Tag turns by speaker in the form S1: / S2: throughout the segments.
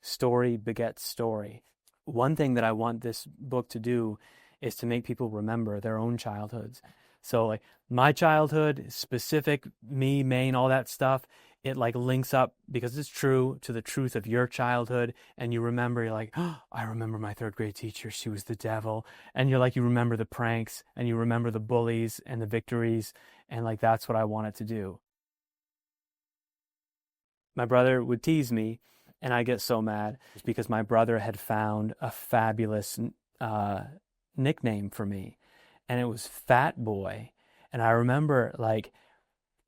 S1: story begets story. One thing that I want this book to do is to make people remember their own childhoods. So like my childhood, specific me, Maine, all that stuff, it like links up because it's true to the truth of your childhood. And you remember, you're like, oh, I remember my third grade teacher. She was the devil. And you're like, you remember the pranks and you remember the bullies and the victories. And like, that's what I want it to do. My brother would tease me and I get so mad because my brother had found a fabulous nickname for me, and it was Fat Boy. And I remember like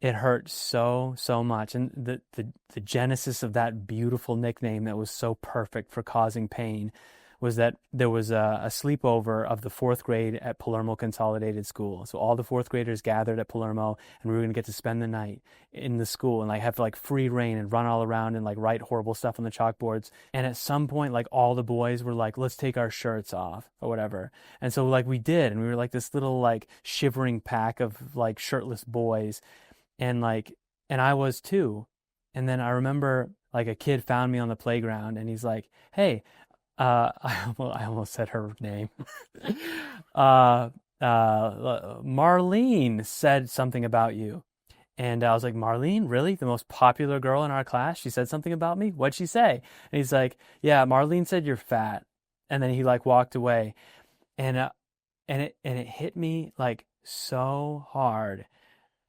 S1: it hurt so much, and the genesis of that beautiful nickname that was so perfect for causing pain was that there was a sleepover of the fourth grade at Palermo Consolidated School. So all the fourth graders gathered at Palermo, and we were going to get to spend the night in the school and like have like free reign and run all around and like write horrible stuff on the chalkboards. And at some point, like all the boys were like, let's take our shirts off or whatever. And so like we did, and we were like this little like shivering pack of like shirtless boys. And I was too. And then I remember like a kid found me on the playground and he's like, hey, I almost said her name. Marlene said something about you. And I was like, Marlene, really? The most popular girl in our class? She said something about me? What'd she say? And he's like, yeah, Marlene said you're fat. And then he like walked away. And it hit me like so hard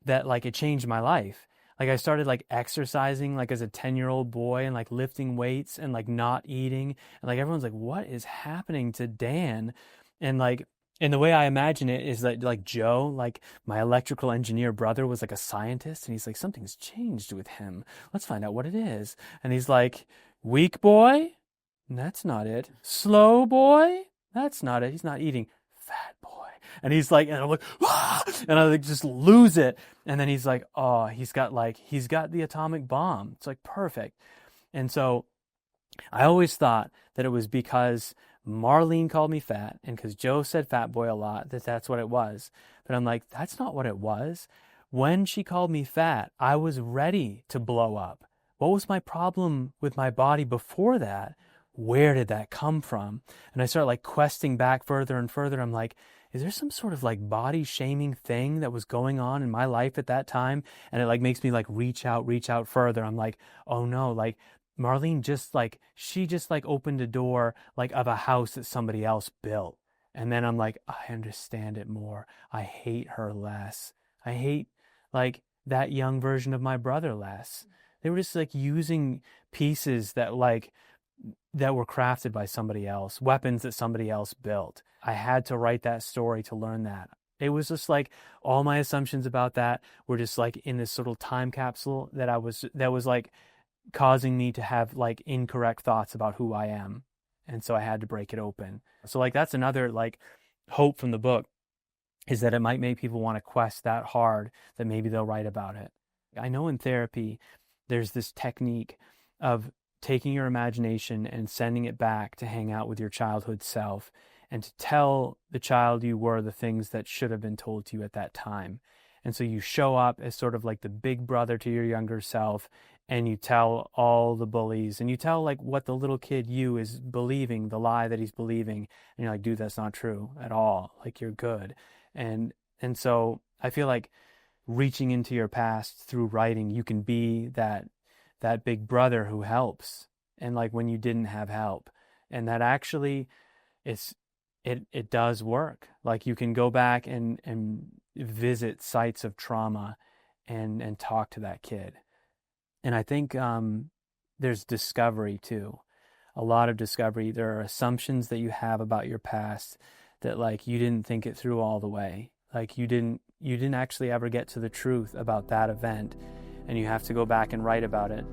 S1: that like it changed my life. Like I started like exercising like as a 10-year-old boy and like lifting weights and like not eating. And like everyone's like, what is happening to Dan? And like, and the way I imagine it is that like Joe, like my electrical engineer brother, was like a scientist, and he's like, something's changed with him. Let's find out what it is. And he's like, weak boy? That's not it. Slow boy? That's not it. He's not eating. Fat boy. And he's like, and I'm like, ah! And I like just lose it. And then he's like, oh, he's got the atomic bomb. It's like perfect. And so I always thought that it was because Marlene called me fat and because Joe said fat boy a lot, that's what it was. But I'm like, that's not what it was. When she called me fat, I was ready to blow up. What was my problem with my body before that? Where did that come from? And I started like questing back further and further. I'm like, is there some sort of like body shaming thing that was going on in my life at that time? And it like makes me like reach out further. I'm like, oh no, like Marlene she just opened a door like of a house that somebody else built. And then I'm like, I understand it more. I hate her less. I hate like that young version of my brother less. They were just like using pieces that were crafted by somebody else, weapons that somebody else built. I had to write that story to learn that. It was just like all my assumptions about that were just like in this little time capsule that was like causing me to have like incorrect thoughts about who I am. And so I had to break it open. So like that's another like hope from the book, is that it might make people want to quest that hard that maybe they'll write about it. I know in therapy, there's this technique of taking your imagination and sending it back to hang out with your childhood self and to tell the child you were the things that should have been told to you at that time. And so you show up as sort of like the big brother to your younger self, and you tell all the bullies, and you tell like what the little kid you is believing, the lie that he's believing. And you're like, dude, that's not true at all. Like, you're good. And so I feel like reaching into your past through writing, you can be that big brother who helps, and like when you didn't have help. And that actually it does work. Like you can go back and visit sites of trauma and talk to that kid. And I think there's discovery too, a lot of discovery. There are assumptions that you have about your past that like you didn't think it through all the way. Like you didn't actually ever get to the truth about that event, and you have to go back and write about it.